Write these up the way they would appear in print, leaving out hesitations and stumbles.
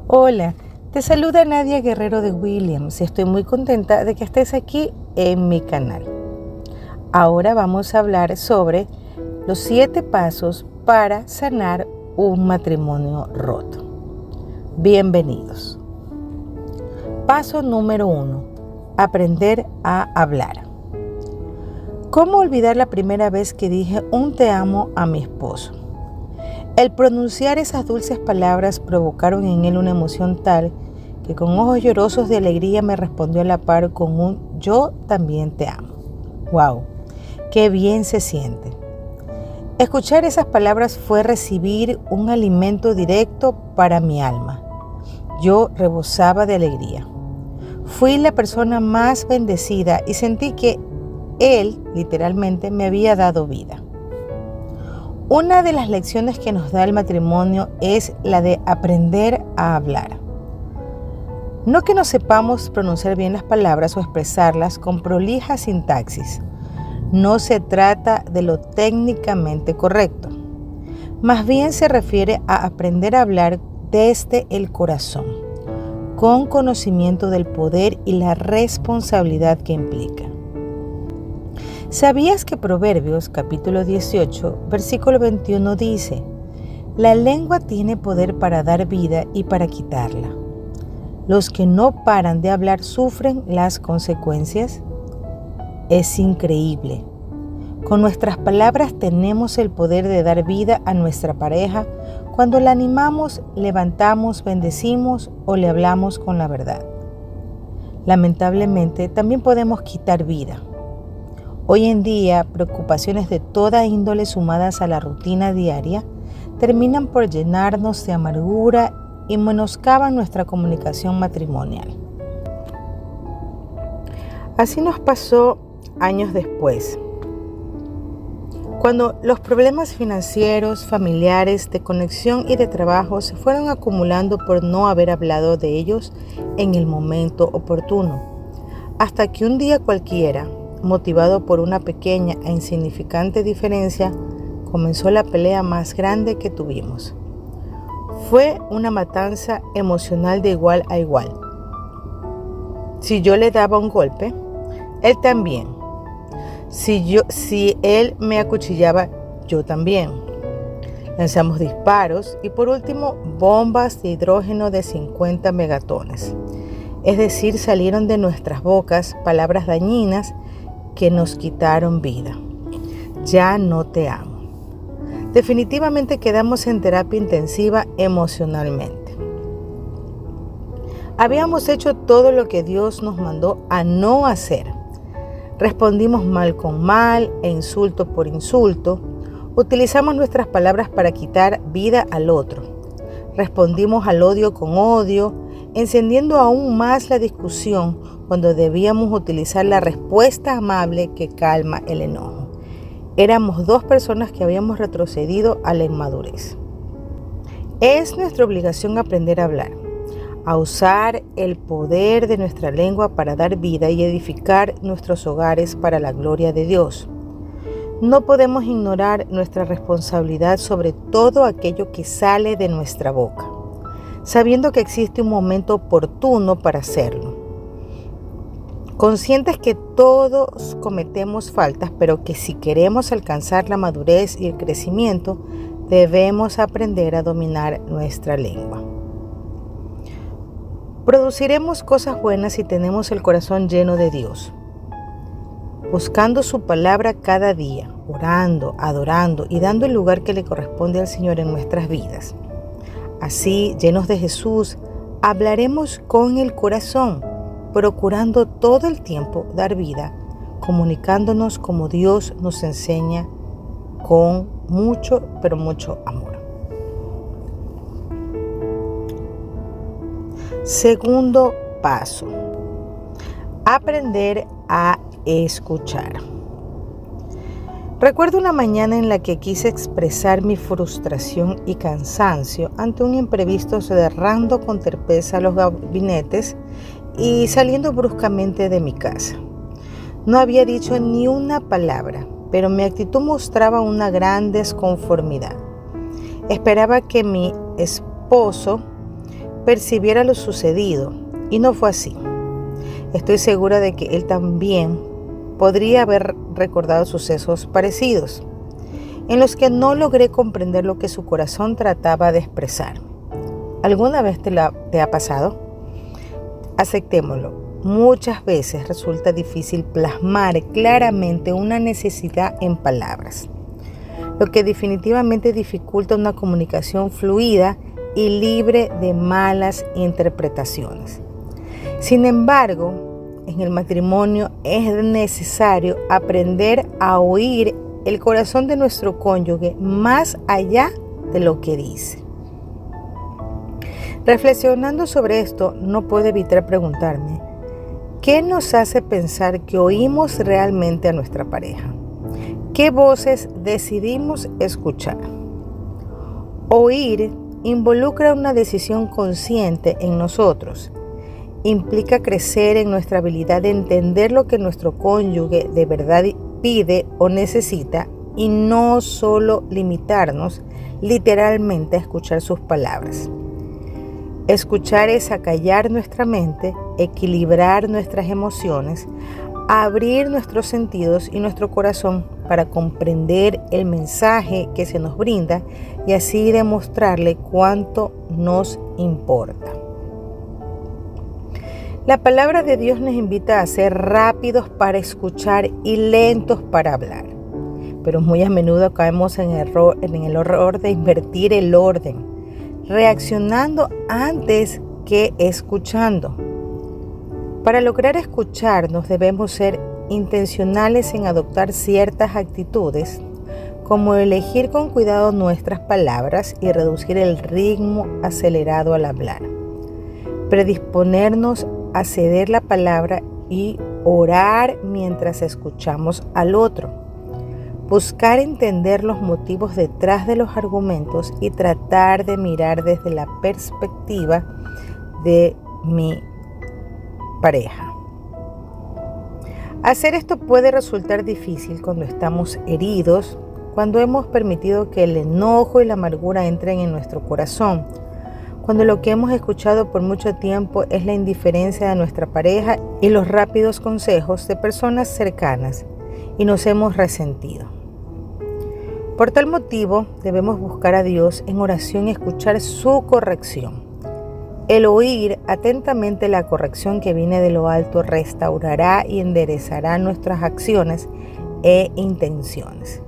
Hola, te saluda Nadia Guerrero de Williams y estoy muy contenta de que estés aquí en mi canal. Ahora vamos a hablar sobre los 7 pasos para sanar un matrimonio roto. Bienvenidos. Paso número 1. Aprender a hablar. ¿Cómo olvidar la primera vez que dije un te amo a mi esposo? El pronunciar esas dulces palabras provocaron en él una emoción tal que con ojos llorosos de alegría me respondió a la par con un yo también te amo. ¡Wow! ¡Qué bien se siente! Escuchar esas palabras fue recibir un alimento directo para mi alma. Yo rebosaba de alegría. Fui la persona más bendecida y sentí que él literalmente me había dado vida. Una de las lecciones que nos da el matrimonio es la de aprender a hablar. No que no sepamos pronunciar bien las palabras o expresarlas con prolija sintaxis. No se trata de lo técnicamente correcto. Más bien se refiere a aprender a hablar desde el corazón, con conocimiento del poder y la responsabilidad que implica. ¿Sabías que Proverbios capítulo 18, versículo 21 dice: la lengua tiene poder para dar vida y para quitarla? Los que no paran de hablar sufren las consecuencias. Es increíble. Con nuestras palabras tenemos el poder de dar vida a nuestra pareja cuando la animamos, levantamos, bendecimos o le hablamos con la verdad. Lamentablemente, también podemos quitar vida. Hoy en día, preocupaciones de toda índole sumadas a la rutina diaria terminan por llenarnos de amargura y menoscaban nuestra comunicación matrimonial. Así nos pasó años después, cuando los problemas financieros, familiares, de conexión y de trabajo se fueron acumulando por no haber hablado de ellos en el momento oportuno, hasta que un día cualquiera, motivado por una pequeña e insignificante diferencia, comenzó la pelea más grande que tuvimos. Fue una matanza emocional de igual a igual. Si yo le daba un golpe, él también. Si él me acuchillaba, yo también. Lanzamos disparos y por último bombas de hidrógeno de 50 megatones. Es decir, salieron de nuestras bocas palabras dañinas que nos quitaron vida. Ya no te amo. Definitivamente quedamos en terapia intensiva emocionalmente. Habíamos hecho todo lo que Dios nos mandó a no hacer. Respondimos mal con mal e insulto por insulto. Utilizamos nuestras palabras para quitar vida al otro. Respondimos al odio con odio, encendiendo aún más la discusión cuando debíamos utilizar la respuesta amable que calma el enojo. Éramos 2 personas que habíamos retrocedido a la inmadurez. Es nuestra obligación aprender a hablar, a usar el poder de nuestra lengua para dar vida y edificar nuestros hogares para la gloria de Dios. No podemos ignorar nuestra responsabilidad sobre todo aquello que sale de nuestra boca, sabiendo que existe un momento oportuno para hacerlo. Conscientes que todos cometemos faltas, pero que si queremos alcanzar la madurez y el crecimiento, debemos aprender a dominar nuestra lengua. Produciremos cosas buenas si tenemos el corazón lleno de Dios, buscando su palabra cada día, orando, adorando y dando el lugar que le corresponde al Señor en nuestras vidas. Así, llenos de Jesús, hablaremos con el corazón, procurando todo el tiempo dar vida, comunicándonos como Dios nos enseña, con mucho, pero mucho amor. Segundo paso: aprender a escuchar. Recuerdo una mañana en la que quise expresar mi frustración y cansancio ante un imprevisto, cerrando con torpeza los gabinetes y saliendo bruscamente de mi casa. No había dicho ni una palabra, pero mi actitud mostraba una gran desconformidad. Esperaba que mi esposo percibiera lo sucedido, y no fue así. Estoy segura de que él también podría haber recordado sucesos parecidos, en los que no logré comprender lo que su corazón trataba de expresar. ¿Alguna vez te ha pasado? Aceptémoslo. Muchas veces resulta difícil plasmar claramente una necesidad en palabras, lo que definitivamente dificulta una comunicación fluida y libre de malas interpretaciones. Sin embargo, en el matrimonio es necesario aprender a oír el corazón de nuestro cónyuge más allá de lo que dice. Reflexionando sobre esto, no puedo evitar preguntarme, ¿qué nos hace pensar que oímos realmente a nuestra pareja? ¿Qué voces decidimos escuchar? Oír involucra una decisión consciente en nosotros. Implica crecer en nuestra habilidad de entender lo que nuestro cónyuge de verdad pide o necesita y no solo limitarnos literalmente a escuchar sus palabras. Escuchar es acallar nuestra mente, equilibrar nuestras emociones, abrir nuestros sentidos y nuestro corazón para comprender el mensaje que se nos brinda y así demostrarle cuánto nos importa. La palabra de Dios nos invita a ser rápidos para escuchar y lentos para hablar, pero muy a menudo caemos en el error de invertir el orden, reaccionando antes que escuchando. Para lograr escucharnos debemos ser intencionales en adoptar ciertas actitudes, como elegir con cuidado nuestras palabras y reducir el ritmo acelerado al hablar. Predisponernos a ceder la palabra y orar mientras escuchamos al otro. Buscar entender los motivos detrás de los argumentos y tratar de mirar desde la perspectiva de mi pareja. Hacer esto puede resultar difícil cuando estamos heridos, cuando hemos permitido que el enojo y la amargura entren en nuestro corazón, cuando lo que hemos escuchado por mucho tiempo es la indiferencia de nuestra pareja y los rápidos consejos de personas cercanas y nos hemos resentido. Por tal motivo, debemos buscar a Dios en oración y escuchar su corrección. El oír atentamente la corrección que viene de lo alto restaurará y enderezará nuestras acciones e intenciones.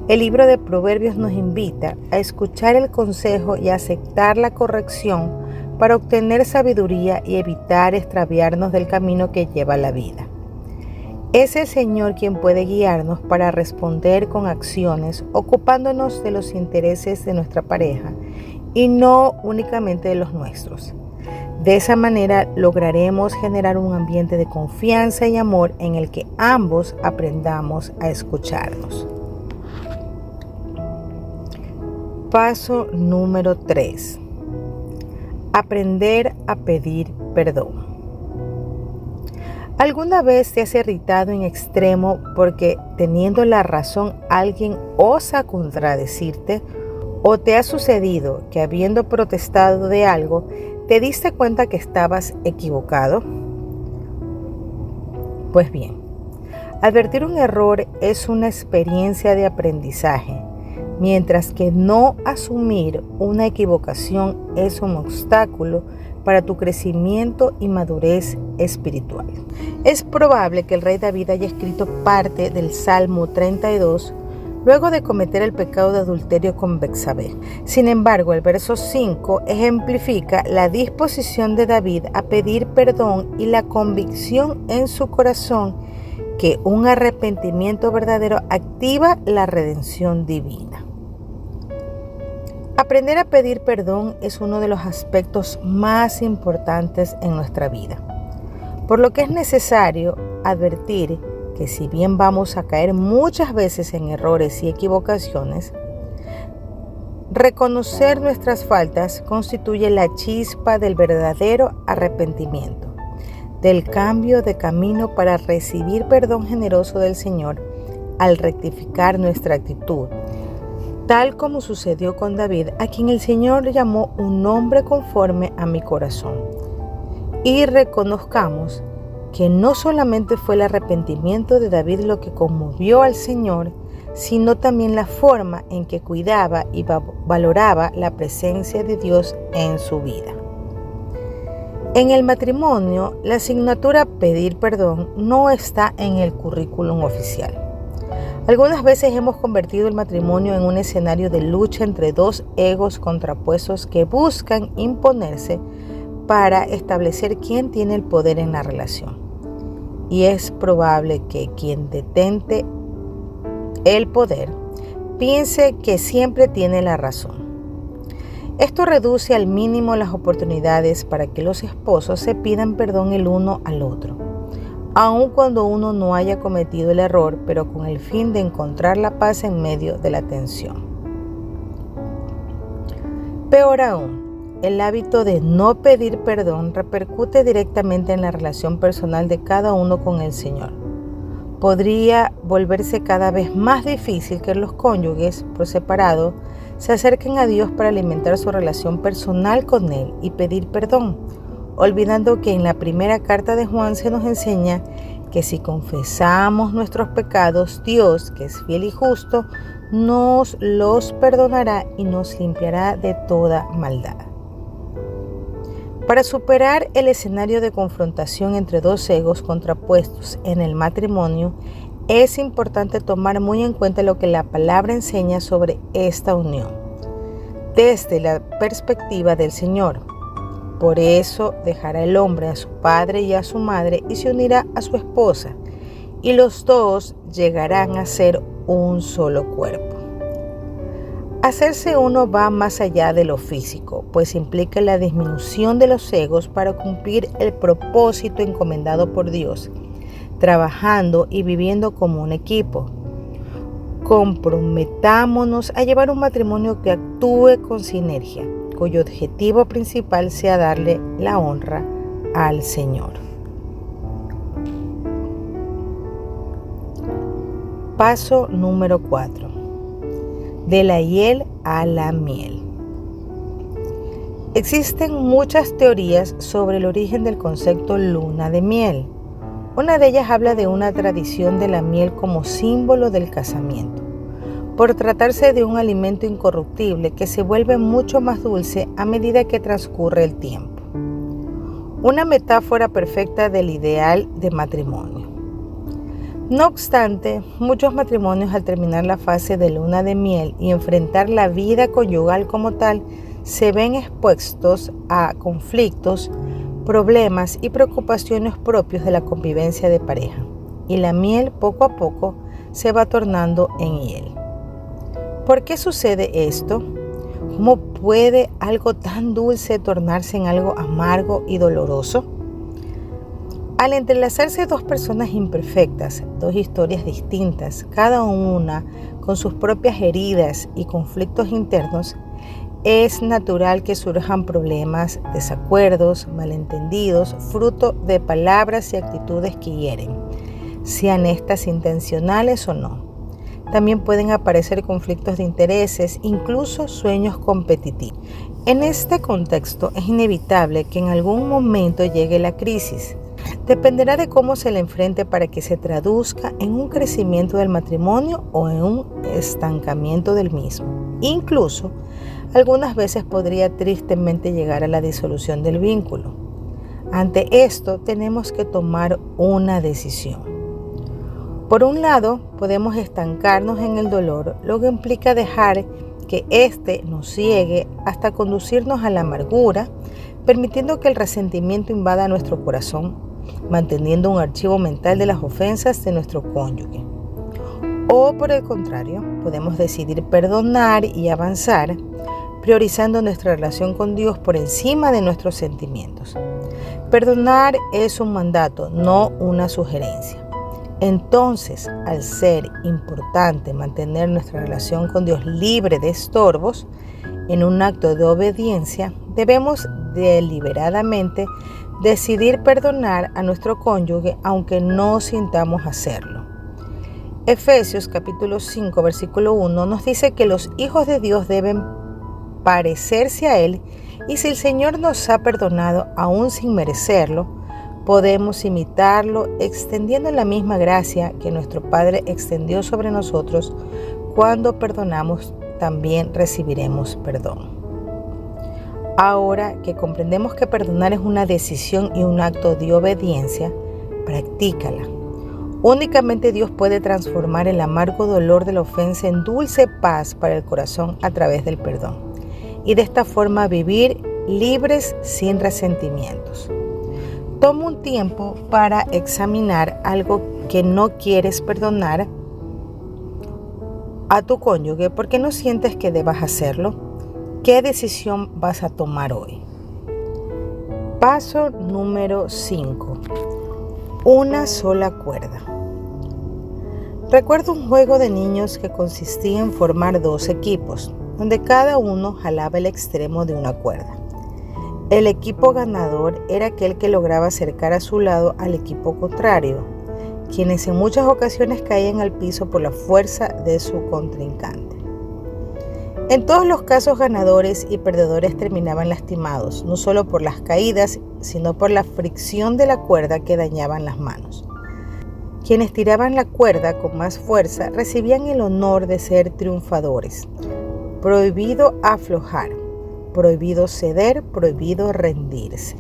El libro de Proverbios nos invita a escuchar el consejo y aceptar la corrección para obtener sabiduría y evitar extraviarnos del camino que lleva a la vida. Es el Señor quien puede guiarnos para responder con acciones, ocupándonos de los intereses de nuestra pareja y no únicamente de los nuestros. De esa manera lograremos generar un ambiente de confianza y amor en el que ambos aprendamos a escucharnos. Paso número 3. Aprender a pedir perdón. ¿Alguna vez te has irritado en extremo porque teniendo la razón alguien osa contradecirte? ¿O te ha sucedido que habiendo protestado de algo, te diste cuenta que estabas equivocado? Pues bien, advertir un error es una experiencia de aprendizaje, mientras que no asumir una equivocación es un obstáculo para tu crecimiento y madurez espiritual. Es probable que el rey David haya escrito parte del Salmo 32 luego de cometer el pecado de adulterio con Betsabé. Sin embargo, el verso 5 ejemplifica la disposición de David a pedir perdón y la convicción en su corazón que un arrepentimiento verdadero activa la redención divina. Aprender a pedir perdón es uno de los aspectos más importantes en nuestra vida, por lo que es necesario advertir que si bien vamos a caer muchas veces en errores y equivocaciones, reconocer nuestras faltas constituye la chispa del verdadero arrepentimiento, del cambio de camino para recibir perdón generoso del Señor al rectificar nuestra actitud. tal como sucedió con David, a quien el Señor llamó un hombre conforme a mi corazón. Y reconozcamos que no solamente fue el arrepentimiento de David lo que conmovió al Señor, sino también la forma en que cuidaba y valoraba la presencia de Dios en su vida. En el matrimonio, la asignatura pedir perdón no está en el currículum oficial. Algunas veces hemos convertido el matrimonio en un escenario de lucha entre dos egos contrapuestos que buscan imponerse para establecer quién tiene el poder en la relación. Y es probable que quien detente el poder piense que siempre tiene la razón. Esto reduce al mínimo las oportunidades para que los esposos se pidan perdón el uno al otro, aun cuando uno no haya cometido el error, pero con el fin de encontrar la paz en medio de la tensión. Peor aún, el hábito de no pedir perdón repercute directamente en la relación personal de cada uno con el Señor. Podría volverse cada vez más difícil que los cónyuges, por separado, se acerquen a Dios para alimentar su relación personal con Él y pedir perdón, olvidando que en la primera carta de Juan se nos enseña que si confesamos nuestros pecados, Dios, que es fiel y justo, nos los perdonará y nos limpiará de toda maldad. Para superar el escenario de confrontación entre dos egos contrapuestos en el matrimonio, es importante tomar muy en cuenta lo que la palabra enseña sobre esta unión, desde la perspectiva del Señor. Por eso dejará el hombre a su padre y a su madre y se unirá a su esposa, y los dos llegarán a ser un solo cuerpo. Hacerse uno va más allá de lo físico, pues implica la disminución de los egos para cumplir el propósito encomendado por Dios, trabajando y viviendo como un equipo. Comprometámonos a llevar un matrimonio que actúe con sinergia, cuyo objetivo principal sea darle la honra al Señor. Paso número 4. De la hiel a la miel. Existen muchas teorías sobre el origen del concepto luna de miel. Una de ellas habla de una tradición de la miel como símbolo del casamiento, por tratarse de un alimento incorruptible que se vuelve mucho más dulce a medida que transcurre el tiempo. Una metáfora perfecta del ideal de matrimonio. No obstante, muchos matrimonios al terminar la fase de luna de miel y enfrentar la vida conyugal como tal, se ven expuestos a conflictos, problemas y preocupaciones propios de la convivencia de pareja, y la miel poco a poco se va tornando en hiel. ¿Por qué sucede esto? ¿Cómo puede algo tan dulce tornarse en algo amargo y doloroso? Al entrelazarse dos personas imperfectas, dos historias distintas, cada una con sus propias heridas y conflictos internos, es natural que surjan problemas, desacuerdos, malentendidos, fruto de palabras y actitudes que hieren, sean estas intencionales o no. También pueden aparecer conflictos de intereses, incluso sueños competitivos. En este contexto es inevitable que en algún momento llegue la crisis. Dependerá de cómo se le enfrente para que se traduzca en un crecimiento del matrimonio o en un estancamiento del mismo. Incluso, algunas veces podría tristemente llegar a la disolución del vínculo. Ante esto, tenemos que tomar una decisión. Por un lado, podemos estancarnos en el dolor, lo que implica dejar que éste nos ciegue hasta conducirnos a la amargura, permitiendo que el resentimiento invada nuestro corazón, manteniendo un archivo mental de las ofensas de nuestro cónyuge. O por el contrario, podemos decidir perdonar y avanzar, priorizando nuestra relación con Dios por encima de nuestros sentimientos. Perdonar es un mandato, no una sugerencia. Entonces, al ser importante mantener nuestra relación con Dios libre de estorbos, en un acto de obediencia, debemos deliberadamente decidir perdonar a nuestro cónyuge aunque no sintamos hacerlo. Efesios capítulo 5 versículo 1 nos dice que los hijos de Dios deben parecerse a Él, y si el Señor nos ha perdonado aún sin merecerlo, podemos imitarlo extendiendo la misma gracia que nuestro Padre extendió sobre nosotros. Cuando perdonamos, también recibiremos perdón. Ahora que comprendemos que perdonar es una decisión y un acto de obediencia, practícala. Únicamente Dios puede transformar el amargo dolor de la ofensa en dulce paz para el corazón a través del perdón, y de esta forma vivir libres sin resentimientos. Toma un tiempo para examinar algo que no quieres perdonar a tu cónyuge porque no sientes que debas hacerlo. ¿Qué decisión vas a tomar hoy? Paso número 5. Una sola cuerda. Recuerdo un juego de niños que consistía en formar 2 equipos, donde cada uno jalaba el extremo de una cuerda. El equipo ganador era aquel que lograba acercar a su lado al equipo contrario, quienes en muchas ocasiones caían al piso por la fuerza de su contrincante. En todos los casos, ganadores y perdedores terminaban lastimados, no solo por las caídas, sino por la fricción de la cuerda que dañaban las manos. Quienes tiraban la cuerda con más fuerza recibían el honor de ser triunfadores. Prohibido aflojar, prohibido ceder, prohibido rendirse.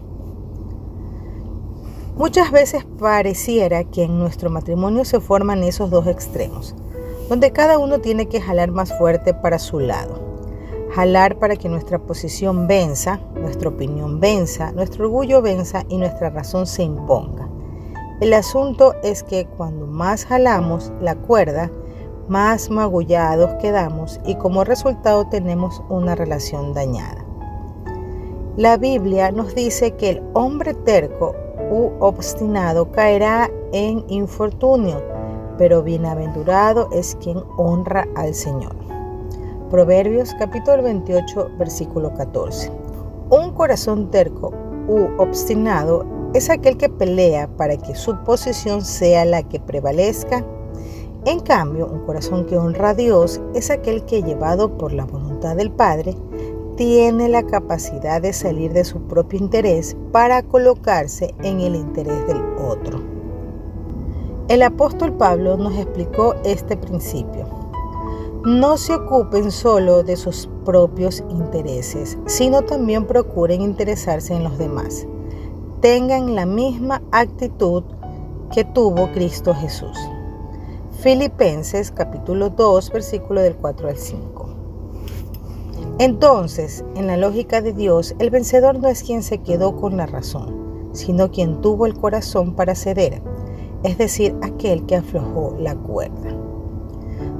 Muchas veces pareciera que en nuestro matrimonio se forman esos 2 extremos, donde cada uno tiene que jalar más fuerte para su lado. Jalar para que nuestra posición venza, nuestra opinión venza, nuestro orgullo venza y nuestra razón se imponga. El asunto es que cuando más jalamos la cuerda, más magullados quedamos y como resultado tenemos una relación dañada. La Biblia nos dice que el hombre terco u obstinado caerá en infortunio, pero bienaventurado es quien honra al Señor. Proverbios capítulo 28 versículo 14. Un corazón terco u obstinado es aquel que pelea para que su posición sea la que prevalezca. En cambio, un corazón que honra a Dios es aquel que, llevado por la voluntad del Padre, tiene la capacidad de salir de su propio interés para colocarse en el interés del otro. El apóstol Pablo nos explicó este principio. No se ocupen solo de sus propios intereses, sino también procuren interesarse en los demás. Tengan la misma actitud que tuvo Cristo Jesús. Filipenses capítulo 2, versículo del 4 al 5. Entonces, en la lógica de Dios, el vencedor no es quien se quedó con la razón, sino quien tuvo el corazón para ceder, es decir, aquel que aflojó la cuerda.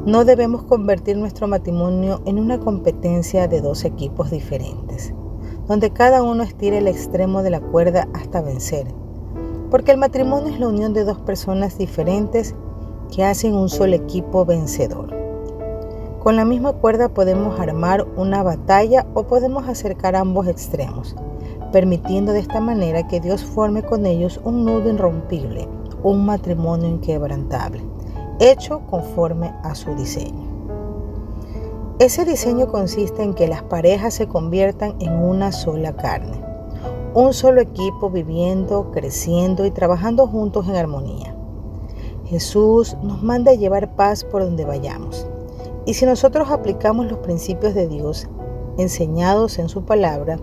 No debemos convertir nuestro matrimonio en una competencia de 2 equipos diferentes, donde cada uno estire el extremo de la cuerda hasta vencer, porque el matrimonio es la unión de 2 personas diferentes que hacen un solo equipo vencedor. Con la misma cuerda podemos armar una batalla o podemos acercar ambos extremos, permitiendo de esta manera que Dios forme con ellos un nudo irrompible, un matrimonio inquebrantable, hecho conforme a su diseño. Ese diseño consiste en que las parejas se conviertan en una sola carne, un solo equipo viviendo, creciendo y trabajando juntos en armonía. Jesús nos manda a llevar paz por donde vayamos. Y si nosotros aplicamos los principios de Dios enseñados en su palabra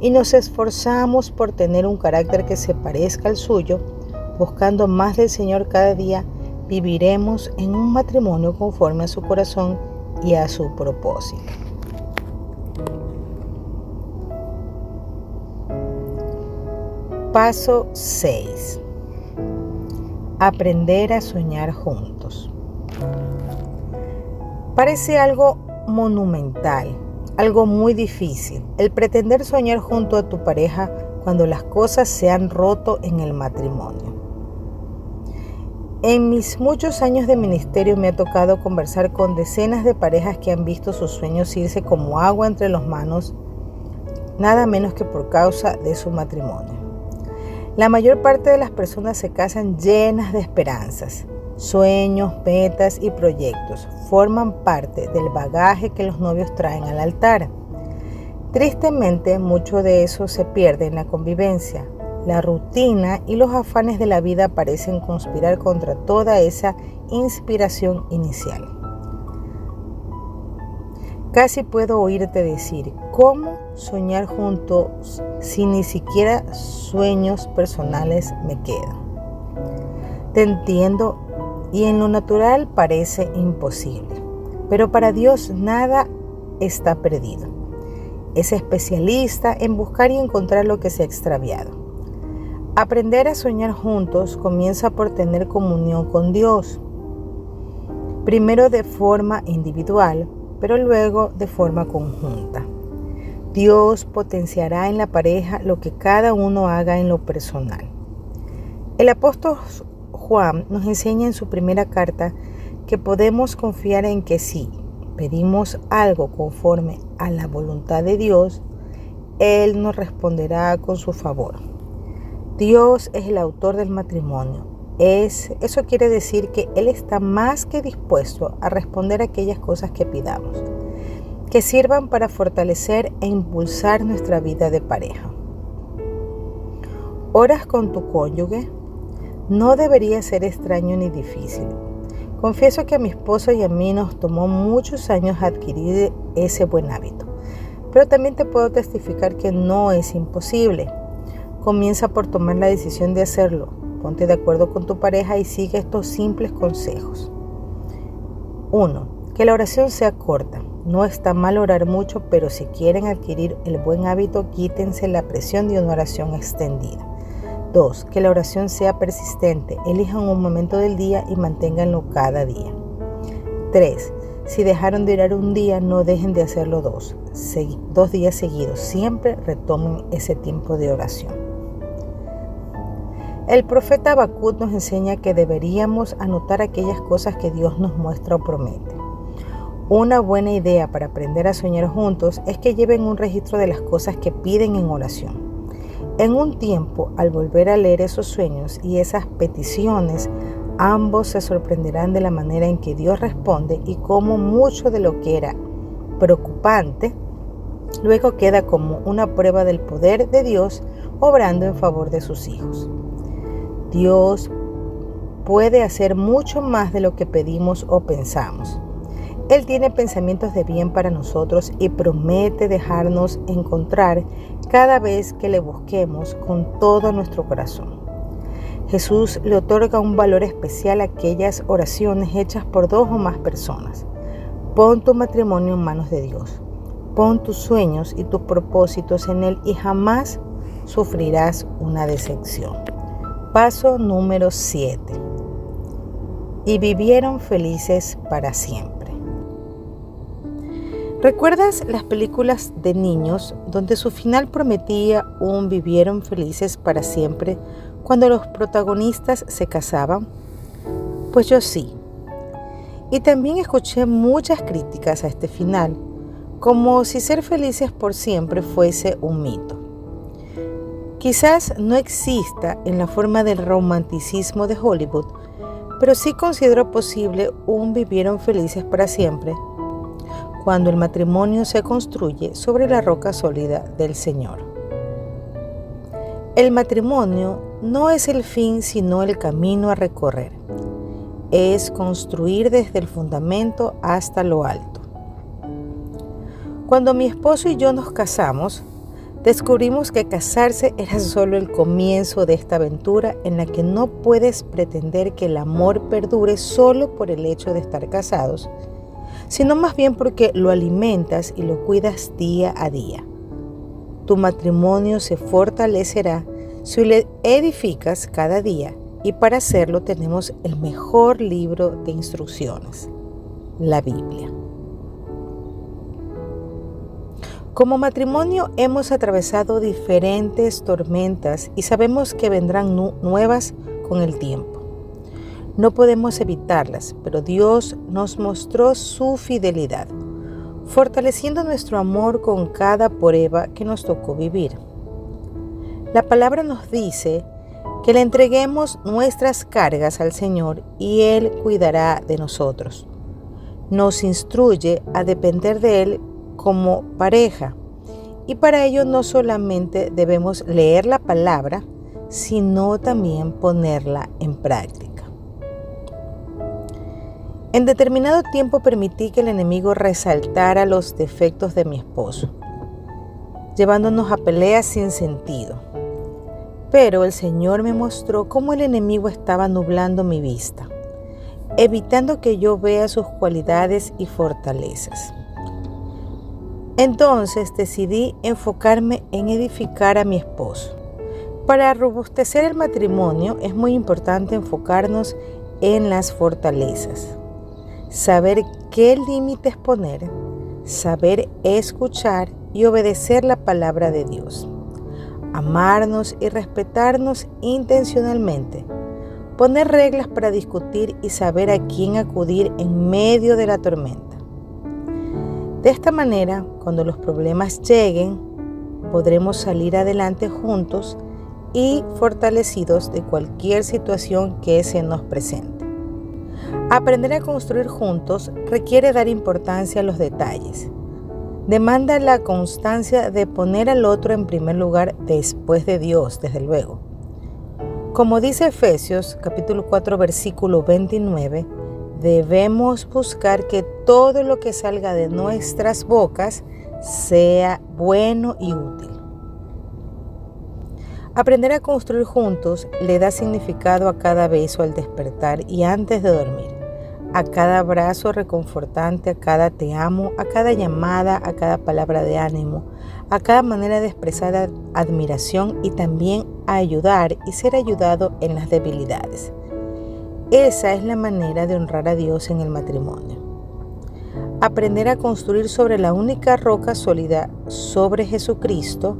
y nos esforzamos por tener un carácter que se parezca al suyo, buscando más del Señor cada día, viviremos en un matrimonio conforme a su corazón y a su propósito. Paso 6. Aprender a soñar juntos. Parece algo monumental, algo muy difícil, el pretender soñar junto a tu pareja cuando las cosas se han roto en el matrimonio. En mis muchos años de ministerio me ha tocado conversar con decenas de parejas que han visto sus sueños irse como agua entre las manos, nada menos que por causa de su matrimonio. La mayor parte de las personas se casan llenas de esperanzas, Sueños, metas y proyectos forman parte del bagaje que los novios traen al altar. Tristemente, mucho de eso se pierde en la convivencia. La rutina y los afanes de la vida parecen conspirar contra toda esa inspiración inicial. Casi puedo oírte decir, ¿cómo soñar juntos si ni siquiera sueños personales me quedan? Te entiendo y en lo natural parece imposible, pero para Dios nada está perdido. Es especialista en buscar y encontrar lo que se ha extraviado. Aprender a soñar juntos comienza por tener comunión con Dios, primero de forma individual, pero luego de forma conjunta. Dios potenciará en la pareja lo que cada uno haga en lo personal. El apóstol Juan nos enseña en su primera carta que podemos confiar en que si pedimos algo conforme a la voluntad de Dios, Él nos responderá con su favor. Dios es el autor del matrimonio. Eso quiere decir que Él está más que dispuesto a responder a aquellas cosas que pidamos, que sirvan para fortalecer e impulsar nuestra vida de pareja. ¿Oras con tu cónyuge? No debería ser extraño ni difícil. Confieso que a mi esposo y a mí nos tomó muchos años adquirir ese buen hábito, pero también te puedo testificar que no es imposible. Comienza por tomar la decisión de hacerlo. Ponte de acuerdo con tu pareja y sigue estos simples consejos. 1. Que la oración sea corta. No está mal orar mucho, pero si quieren adquirir el buen hábito, quítense la presión de una oración extendida. 2. Que la oración sea persistente. Elijan un momento del día y manténganlo cada día. 3. Si dejaron de orar un día, no dejen de hacerlo 2 días seguidos. Siempre retomen ese tiempo de oración. El profeta Habacuc nos enseña que deberíamos anotar aquellas cosas que Dios nos muestra o promete. Una buena idea para aprender a soñar juntos es que lleven un registro de las cosas que piden en oración. En un tiempo, al volver a leer esos sueños y esas peticiones, ambos se sorprenderán de la manera en que Dios responde y cómo mucho de lo que era preocupante luego queda como una prueba del poder de Dios obrando en favor de sus hijos. Dios puede hacer mucho más de lo que pedimos o pensamos. Él tiene pensamientos de bien para nosotros y promete dejarnos encontrar cada vez que le busquemos con todo nuestro corazón. Jesús le otorga un valor especial a aquellas oraciones hechas por 2 o más personas. Pon tu matrimonio en manos de Dios. Pon tus sueños y tus propósitos en Él y jamás sufrirás una decepción. Paso número 7. Y vivieron felices para siempre. ¿Recuerdas las películas de niños donde su final prometía un vivieron felices para siempre cuando los protagonistas se casaban? Pues yo sí. Y también escuché muchas críticas a este final, como si ser felices por siempre fuese un mito. Quizás no exista en la forma del romanticismo de Hollywood, pero sí considero posible un vivieron felices para siempre cuando el matrimonio se construye sobre la roca sólida del Señor. El matrimonio no es el fin, sino el camino a recorrer. Es construir desde el fundamento hasta lo alto. Cuando mi esposo y yo nos casamos, descubrimos que casarse era solo el comienzo de esta aventura en la que no puedes pretender que el amor perdure solo por el hecho de estar casados, sino más bien porque lo alimentas y lo cuidas día a día. Tu matrimonio se fortalecerá si lo edificas cada día, y para hacerlo tenemos el mejor libro de instrucciones, la Biblia. Como matrimonio hemos atravesado diferentes tormentas y sabemos que vendrán nuevas con el tiempo. No podemos evitarlas, pero Dios nos mostró su fidelidad, fortaleciendo nuestro amor con cada prueba que nos tocó vivir. La palabra nos dice que le entreguemos nuestras cargas al Señor y Él cuidará de nosotros. Nos instruye a depender de Él como pareja, y para ello no solamente debemos leer la palabra, sino también ponerla en práctica. En determinado tiempo permití que el enemigo resaltara los defectos de mi esposo, llevándonos a peleas sin sentido. Pero el Señor me mostró cómo el enemigo estaba nublando mi vista, evitando que yo vea sus cualidades y fortalezas. Entonces decidí enfocarme en edificar a mi esposo. Para robustecer el matrimonio es muy importante enfocarnos en las fortalezas, saber qué límites poner, saber escuchar y obedecer la palabra de Dios, amarnos y respetarnos intencionalmente, poner reglas para discutir y saber a quién acudir en medio de la tormenta. De esta manera, cuando los problemas lleguen, podremos salir adelante juntos y fortalecidos de cualquier situación que se nos presente. Aprender a construir juntos requiere dar importancia a los detalles. Demanda la constancia de poner al otro en primer lugar después de Dios, desde luego. Como dice Efesios capítulo 4 versículo 29, debemos buscar que todo lo que salga de nuestras bocas sea bueno y útil. Aprender a construir juntos le da significado a cada beso al despertar y antes de dormir, a cada abrazo reconfortante, a cada te amo, a cada llamada, a cada palabra de ánimo, a cada manera de expresar admiración y también a ayudar y ser ayudado en las debilidades. Esa es la manera de honrar a Dios en el matrimonio. Aprender a construir sobre la única roca sólida, sobre Jesucristo,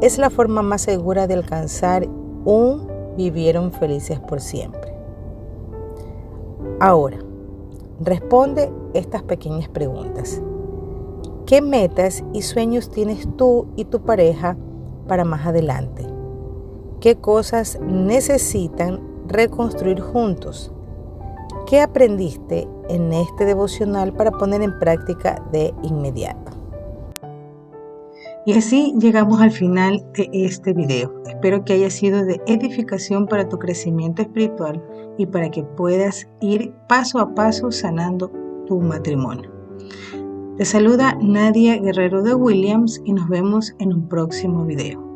es la forma más segura de alcanzar un vivieron felices por siempre. Ahora, responde estas pequeñas preguntas. ¿Qué metas y sueños tienes tú y tu pareja para más adelante? ¿Qué cosas necesitan reconstruir juntos? ¿Qué aprendiste en este devocional para poner en práctica de inmediato? Y así llegamos al final de este video. Espero que haya sido de edificación para tu crecimiento espiritual y para que puedas ir paso a paso sanando tu matrimonio. Te saluda Nadia Guerrero de Williams y nos vemos en un próximo video.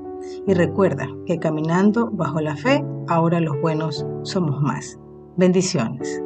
Y recuerda que caminando bajo la fe, ahora los buenos somos más. Bendiciones.